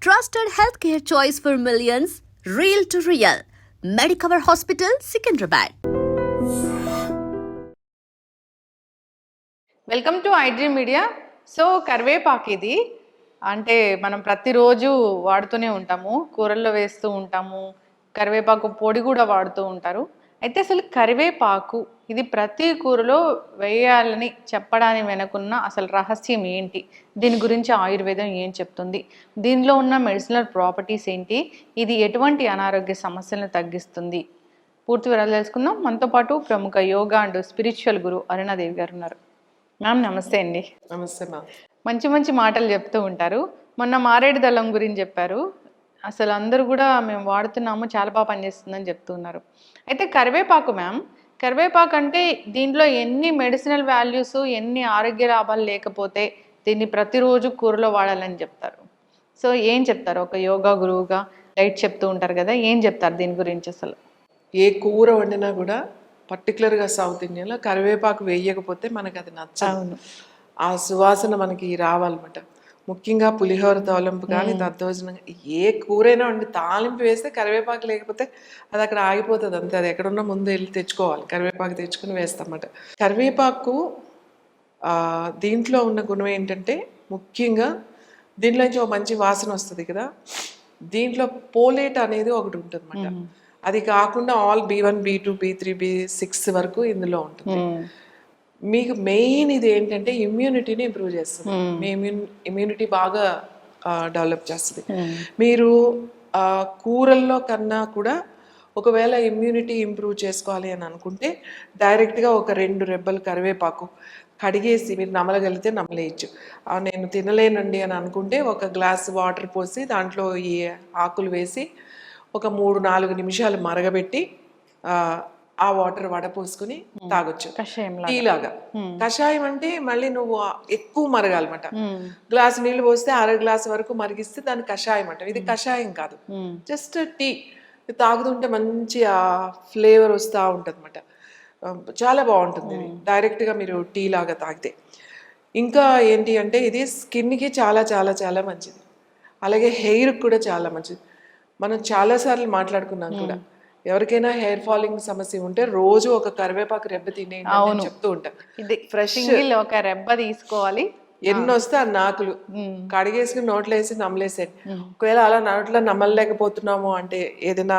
trusted healthcare choice for millions, real to real. Medicover Hospital, Secunderabad. Welcome to iDream media. So కరివేపాకు ఇది అంటే మనం ప్రతిరోజు వాడుతూనే ఉంటాము, కూరల్లో వేస్తూ ఉంటాము, కరివేపాకు పొడి కూడా వాడుతూ ఉంటారు. అయితే అసలు కరివేపాకు ఇది ప్రతి కూరలో వేయాలని చెప్పడానికి వెనుకున్న అసలు రహస్యం ఏంటి, దీని గురించి ఆయుర్వేదం ఏం చెప్తుంది, దీనిలో ఉన్న మెడిసినల్ ప్రాపర్టీస్ ఏంటి, ఇది ఎటువంటి అనారోగ్య సమస్యలను తగ్గిస్తుంది, పూర్తి వివరాలు తెలుసుకుందాం. మనతో పాటు ప్రముఖ యోగా అండ్ స్పిరిచువల్ గురు అరుణాదేవి గారు ఉన్నారు. మ్యామ్ నమస్తే అండి. నమస్తే మ్యామ్. మంచి మంచి మాటలు చెప్తూ ఉంటారు. మొన్న మారేడు దళం గురించి చెప్పారు. అసలు అందరూ కూడా మేము వాడుతున్నాము, చాలా బాగా పనిచేస్తుందని చెప్తున్నారు. అయితే కరివేపాకు మ్యామ్, కరివేపాకు అంటే దీంట్లో ఎన్ని మెడిసినల్ వాల్యూస్, ఎన్ని ఆరోగ్య లాభాలు లేకపోతే దీన్ని ప్రతిరోజు కూరలో వాడాలని చెప్తారు. సో ఏం చెప్తారు, ఒక యోగా గురువుగా లైట్ చెప్తూ ఉంటారు కదా, ఏం చెప్తారు దీని గురించి? అసలు ఏ కూర వండినా కూడా పర్టికులర్గా సౌత్ ఇండియాలో కరివేపాకు వేయకపోతే మనకి అది నచ్చదు. ఆ సువాసన మనకి రావాలన్నమాట. ముఖ్యంగా పులిహోర తాలింపు కానీ దద్దోజనం, ఏ కూరైనా వండి తాలింపు వేస్తే కరివేపాకు లేకపోతే అది అక్కడ ఆగిపోతుంది అంతే. అది ఎక్కడున్నా ముందు వెళ్ళి తెచ్చుకోవాలి, కరివేపాకు తెచ్చుకుని వేస్తామన్నమాట. కరివేపాకు దీంట్లో ఉన్న గుణం ఏంటంటే ముఖ్యంగా దీంట్లో నుంచి ఒక మంచి వాసన వస్తుంది కదా. దీంట్లో పోలేట్ అనేది ఒకటి ఉంటుంది అన్నమాట. అది కాకుండా all B1, B2, B3, B6 వరకు ఇందులో ఉంటుంది. మీకు మెయిన్ ఇది ఏంటంటే ఇమ్యూనిటీని ఇంప్రూవ్ చేస్తుంది. మీ ఇమ్యూనిటీ బాగా డెవలప్ చేస్తుంది. మీరు కూరల్లో కన్నా కూడా ఒకవేళ ఇమ్యూనిటీ ఇంప్రూవ్ చేసుకోవాలి అని అనుకుంటే డైరెక్ట్గా ఒక 2 రెబ్బలు కరివేపాకు కడిగేసి మీరు నమలగలిగితే నమలేయచ్చు. నేను తినలేనండి అని అనుకుంటే ఒక గ్లాస్ వాటర్ పోసి దాంట్లో ఈ ఆకులు వేసి ఒక 3-4 నిమిషాలు మరగబెట్టి ఆ వాటర్ వడపోసుకుని తాగొచ్చు, టీలాగా. కషాయం అంటే మళ్ళీ నువ్వు ఎక్కువ మరగాలన్నమాట. గ్లాస్ నీళ్లు పోస్తే 1/2 గ్లాస్ వరకు మరిగిస్తే దాన్ని కషాయం అంట. ఇది కషాయం కాదు, జస్ట్ టీ. తాగుతుంటే మంచి ఆ ఫ్లేవర్ వస్తూ ఉంటుంది అన్నమాట. చాలా బాగుంటుంది డైరెక్ట్గా మీరు టీ లాగా తాగితే. ఇంకా ఏంటి అంటే ఇది స్కిన్కి చాలా చాలా చాలా మంచిది, అలాగే హెయిర్కి కూడా చాలా మంచిది. మనం చాలాసార్లు మాట్లాడుకున్నాం కూడా, ఎవరికైనా హెయిర్ ఫాలింగ్ సమస్య ఉంటే రోజు ఒక కరివేపాకు రెబ్బ తినేయండి చెప్తూ ఉంటాం. ఫ్రెష్ ఒక రెబ్బ తీసుకోవాలి, ఎన్ని వస్తే ఆ నాకులు కడిగేసుకుని నోట్లో వేసి నమ్మలేసేయండి. ఒకవేళ అలా నోట్లో నమ్మలేకపోతున్నాము అంటే ఏదైనా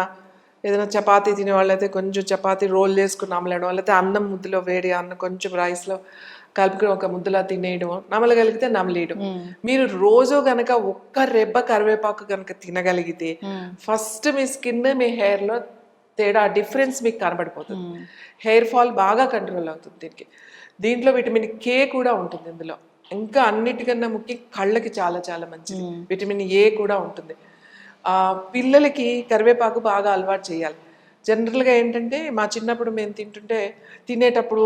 చపాతీ తినేవాళ్ళైతే కొంచెం చపాతీ రోల్ చేసుకుని నమ్మలేయడం, లేకపోతే అన్నం ముద్దలో వేడి అన్నం కొంచెం రైస్లో కలుపుకుని ఒక ముద్దలా తినేయడం, నమలగలిగితే నమలేయడం. మీరు రోజు గనక ఒక్క రెబ్బ కరివేపాకు కనుక తినగలిగితే ఫస్ట్ మీ స్కిన్, మీ హెయిర్లో తేడా డిఫరెన్స్ మీకు కనబడిపోతుంది. హెయిర్ ఫాల్ బాగా కంట్రోల్ అవుతుంది దీంట్లో విటమిన్ K కూడా ఉంటుంది ఇందులో. ఇంకా అన్నిటికన్నా ముఖ్యం కళ్ళకి చాలా చాలా మంచిది, విటమిన్ A కూడా ఉంటుంది. పిల్లలకి కరివేపాకు బాగా అలవాటు చేయాలి. జనరల్గా ఏంటంటే మా చిన్నప్పుడు మేము తినేటప్పుడు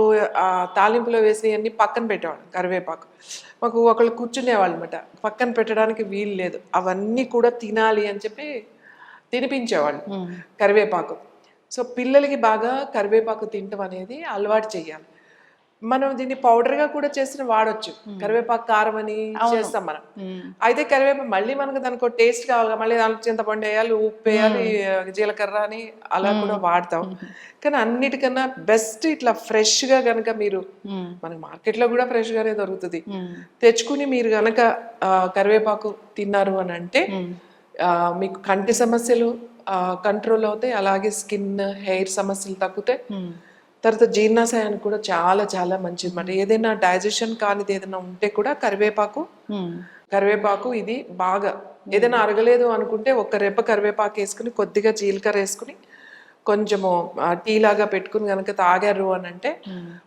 తాలింపులో వేసినవన్నీ పక్కన పెట్టేవాళ్ళం. కరివేపాకు మాకు ఒకళ్ళు కూర్చునేవాళ్ళు అనమాట, పక్కన పెట్టడానికి వీలు లేదు. అవన్నీ కూడా తినాలి అని చెప్పి తినిపించేవాళ్ళు కరివేపాకు. సో పిల్లలకి బాగా కరివేపాకు తినటం అనేది అలవాటు చేయాలి. మనం దీన్ని పౌడర్గా కూడా చేసిన వాడచ్చు, కరివేపాకు కారం అని చేస్తాం మనం. అయితే కరివేపాకు మళ్ళీ మనకు దానికి ఒక టేస్ట్ కావాలి, మళ్ళీ దానికి చింతపండు వేయాలి, ఉప్పు వేయాలి, జీలకర్ర అని అలా కూడా వాడతాం. కానీ అన్నిటికన్నా బెస్ట్ ఇట్లా ఫ్రెష్గా కనుక మీరు, మనకి మార్కెట్లో కూడా ఫ్రెష్గానే దొరుకుతుంది, తెచ్చుకుని మీరు కనుక కరివేపాకు తిన్నారు అని అంటే మీకు కంటి సమస్యలు కంట్రోల్ అవుతాయి, అలాగే స్కిన్, హెయిర్ సమస్యలు తగ్గుతాయి. తర్వాత జీర్ణాశయానికి కూడా చాలా చాలా మంచిది అన్నమాట. ఏదైనా డైజెషన్ కానిది ఏదైనా ఉంటే కూడా కరివేపాకు ఇది బాగా, ఏదైనా అరగలేదు అనుకుంటే ఒక రెబ్బ కరివేపాకు వేసుకుని కొద్దిగా జీలకర్ర వేసుకుని కొంచెము టీ లాగా పెట్టుకుని కనుక తాగారు అని అంటే,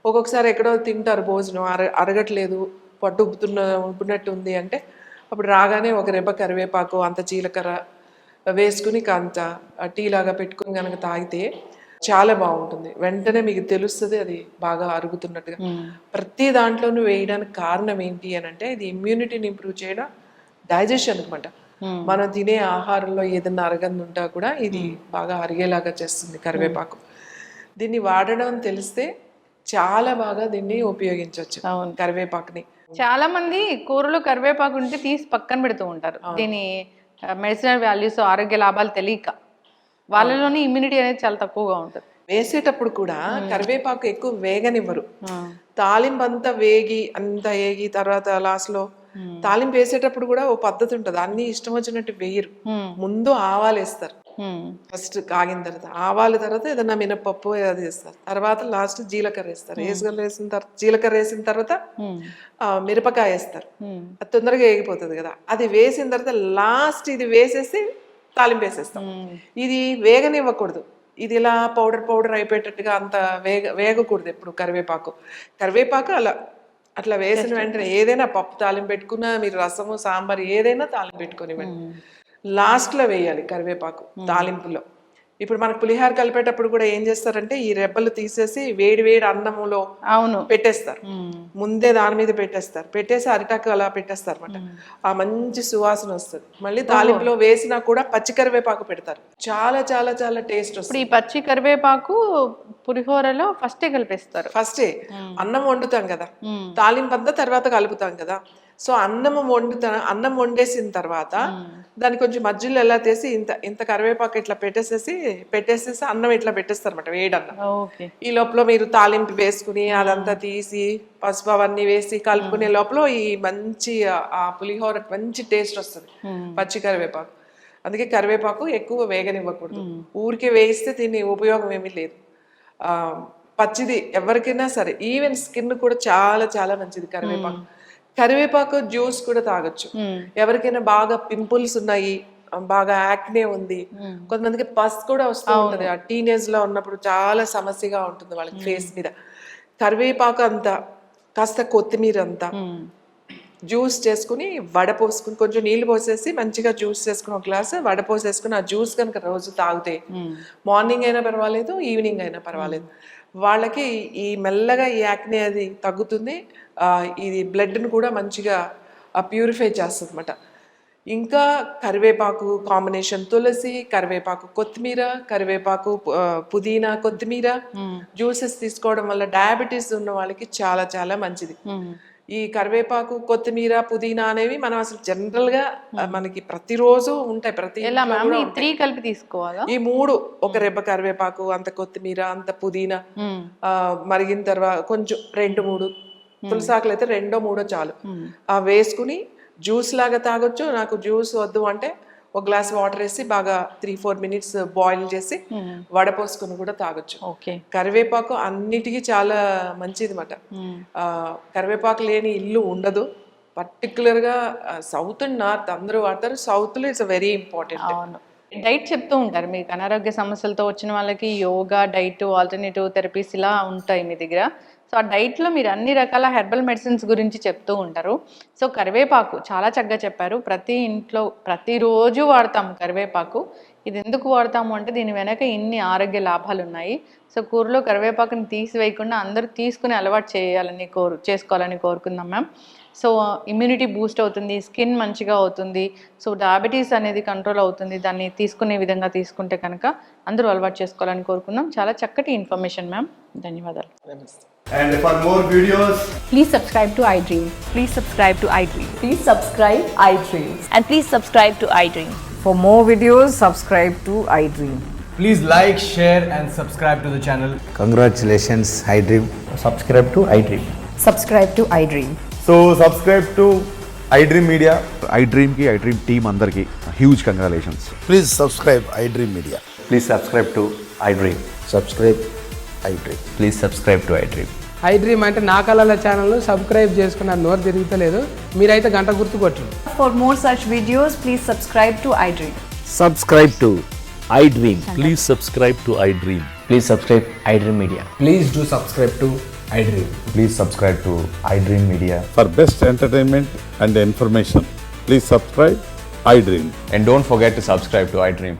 ఒక్కొక్కసారి ఎక్కడో తింటారు భోజనం అరగట్లేదు, పట్టు ఉబ్బుతున్నట్టు ఉంది అంటే అప్పుడు రాగానే ఒక రెబ్బ కరివేపాకు అంత జీలకర్ర వేసుకుని అంత టీ లాగా పెట్టుకుని కనుక తాగితే చాలా బాగుంటుంది. వెంటనే మీకు తెలుస్తుంది అది బాగా అరుగుతున్నట్టుగా. ప్రతి దాంట్లోనూ వేయడానికి కారణం ఏంటి అని అంటే ఇది ఇమ్యూనిటీని ఇంప్రూవ్ చేయడం, డైజెషన్ అనమాట. మనం తినే ఆహారంలో ఏదన్నా అరగంది ఉంటా కూడా ఇది బాగా అరిగేలాగా చేస్తుంది కరివేపాకు. దీన్ని వాడడం తెలిస్తే చాలా బాగా దీన్ని ఉపయోగించవచ్చు కరివేపాకుని. చాలా మంది కూరలో కరివేపాకు ఉంటే తీసి పక్కన పెడుతూ ఉంటారు, దీని మెడిసినల్ వాల్యూస్ ఆరోగ్య లాభాలు తెలియక వాళ్ళలోని ఇమ్యూనిటీ అనేది చాలా తక్కువగా ఉంటుంది. వేసేటప్పుడు కూడా కరివేపాకు ఎక్కువ వేగనివ్వరు. తాలింపు అంతా వేగి అంత వేగి తర్వాత లాస్ట్ లో తాలింపు వేసేటప్పుడు కూడా ఓ పద్ధతి ఉంటుంది, అన్ని ఇష్టం వచ్చినట్టు వేయరు. ముందు ఆవాలు వేస్తారు, ఫస్ట్ కాగిన తర్వాత ఆవాల తర్వాత ఏదన్నా మినపప్పు అది వేస్తారు, తర్వాత లాస్ట్ జీలకర్ర వేస్తారు. వేసిన తర్వాత జీలకర్ర వేసిన తర్వాత మిరపకాయ వేస్తారు, అది తొందరగా వేగిపోతుంది కదా. అది వేసిన తర్వాత లాస్ట్ ఇది వేసేసి తాలింపు వేసేస్తాం. ఇది వేగనివ్వకూడదు, ఇది ఇలా పౌడర్ అయిపోయేటట్టుగా అంత వేగకూడదు ఎప్పుడు. కరివేపాకు అట్లా వేసిన వెంటనే ఏదైనా పప్పు తాలింపు పెట్టుకున్నా, మీరు రసము సాంబార్ ఏదైనా తాలింపు పెట్టుకొని లాస్ట్ లో వేయాలి కరివేపాకు తాలింపులో. ఇప్పుడు మనకు పులిహార కలిపేటప్పుడు కూడా ఏం చేస్తారంటే ఈ రెబ్బలు తీసేసి వేడి అన్నములో పెట్టేస్తారు, ముందే దాని మీద పెట్టేసి అరిటాకు అలా పెట్టేస్తారు అనమాట. ఆ మంచి సువాసన వస్తుంది. మళ్ళీ తాలింపులో వేసినా కూడా పచ్చి కరివేపాకు పెడతారు, చాలా చాలా చాలా టేస్ట్ వస్తుంది. ఈ పచ్చి కరివేపాకు పులిహోరలో ఫస్టే కలిపేస్తారు. ఫస్టే అన్నం వండుతాం కదా, తాలింపు అంతా తర్వాత కలుపుతాం కదా. సో అన్నం వండేసిన తర్వాత దాన్ని కొంచెం మధ్యలో ఎలా తీసి ఇంత కరివేపాకు ఇట్లా పెట్టేసేసి అన్నం ఇట్లా పెట్టేస్తారు అనమాట, వేడన్నం. ఈ లోపల మీరు తాలింపు వేసుకుని అదంతా తీసి పసుపు అవన్నీ వేసి కలుపుకునే లోపల ఈ మంచి ఆ పులిహోర మంచి టేస్ట్ వస్తుంది పచ్చి కరివేపాకు. అందుకే కరివేపాకు ఎక్కువ వేగనివ్వకూడదు, ఊరికే వేయిస్తే దీని ఉపయోగం ఏమీ లేదు. పచ్చిది ఎవరికైనా సరే, ఈవెన్ స్కిన్ కూడా చాలా చాలా మంచిది కరివేపాకు జ్యూస్ కూడా తాగొచ్చు. ఎవరికైనా బాగా పింపుల్స్ ఉన్నాయి, బాగా యాక్నే ఉంది, కొంతమందికి పస్ కూడా వస్తూ ఉంటది, ఆ టీనేజ్ లో ఉన్నప్పుడు చాలా సమస్యగా ఉంటుంది వాళ్ళకి ఫేస్ మీద. కరివేపాకు అంతా కాస్త కొత్తిమీర అంతా జ్యూస్ చేసుకుని వడపోసుకుని కొంచెం నీళ్లు పోసేసి మంచిగా జ్యూస్ చేసుకుని ఒక గ్లాస్ వడపోసేసుకుని ఆ జ్యూస్ కనుక రోజు తాగితే మార్నింగ్ అయినా పర్వాలేదు, ఈవినింగ్ అయినా పర్వాలేదు, వాళ్ళకి ఈ మెల్లగా ఈ యాక్నే అది తగ్గుతుంది. ఇది బ్లడ్ని కూడా మంచిగా ప్యూరిఫై చేస్తుంది అనమాట. ఇంకా కరివేపాకు కాంబినేషన్ తులసి, కరివేపాకు కొత్తిమీర, కరివేపాకు పుదీనా కొత్తిమీర జ్యూసెస్ తీసుకోవడం వల్ల డయాబెటీస్ ఉన్న వాళ్ళకి చాలా చాలా మంచిది. ఈ కరివేపాకు కొత్తిమీర పుదీనా అనేవి మనం అసలు జనరల్ గా మనకి ప్రతిరోజు ఉంటాయి, కలిపి తీసుకోవాలా? ఈ 3 ఒక రెబ్బ కరివేపాకు, అంత కొత్తిమీర, అంత పుదీనా, మరిగిన తర్వాత కొంచెం 2-3 తులసాకులు అయితే 2-3 చాలు, వేసుకుని జ్యూస్ లాగా తాగొచ్చు. నాకు జ్యూస్ వద్దు అంటే ఒక గ్లాస్ వాటర్ వేసి బాగా 3-4 మినిట్స్ బాయిల్ చేసి వడపోసుకుని కూడా తాగొచ్చు. కరివేపాకు అన్నిటికీ చాలా మంచిది మాట. కరివేపాకు లేని ఇల్లు ఉండదు. పర్టికులర్గా సౌత్ అండ్ నార్త్ అందరూ వాడతారు, సౌత్లో ఇట్స్ వెరీ ఇంపార్టెంట్. డైట్ చెప్తూ ఉంటారు మీకు, అనారోగ్య సమస్యలతో వచ్చిన వాళ్ళకి యోగా, డైట్, ఆల్టర్నేటివ్ థెరపీస్ ఇలా ఉంటాయి మీ దగ్గర. సో ఆ డైట్లో మీరు అన్ని రకాల హెర్బల్ మెడిసిన్స్ గురించి చెప్తూ ఉంటారు. సో కరివేపాకు చాలా చక్కగా చెప్పారు. ప్రతి ఇంట్లో ప్రతిరోజు వాడతాము కరివేపాకు. ఇది ఎందుకు వాడతాము అంటే దీని వెనక ఇన్ని ఆరోగ్య లాభాలు ఉన్నాయి. సో కూరలో కరివేపాకుని తీసివేయకుండా అందరూ తీసుకుని అలవాటు చేసుకోవాలని కోరుకుందాం మ్యామ్. సో ఇమ్యూనిటీ బూస్ట్ అవుతుంది, స్కిన్ మంచిగా అవుతుంది, సో డయాబెటీస్ అనేది కంట్రోల్ అవుతుంది. దాన్ని తీసుకునే విధంగా తీసుకుంటే కనుక అందరూ అలవాటు చేసుకోవాలని కోరుకుందాం. చాలా చక్కటి ఇన్ఫర్మేషన్ మ్యామ్, ధన్యవాదాలు. And for more videos, please subscribe to iDream. Please subscribe to iDream. Please subscribe iDream. And please subscribe to iDream. For more videos, subscribe to iDream. please like, share and subscribe to the channel. Congratulations, iDream. Subscribe to iDream. Subscribe to iDream. So subscribe to iDream Media. iDream team andarki huge congratulations. Please subscribe iDream Media. Please subscribe to iDream. Subscribe iDream. Please subscribe to iDream. iDream అంటే నా కళల ఛానల్ను subscribe చేసుకున్న నోరు తిరుగుతలేదు, మీరైతే గంట గుర్తు కొట్టండి. For more such videos, please subscribe to iDream. Subscribe to iDream. Please subscribe to iDream. Please subscribe iDream Media. Please do subscribe to iDream. Please subscribe to iDream Media. For best entertainment and information, please subscribe iDream. And don't forget to subscribe to iDream.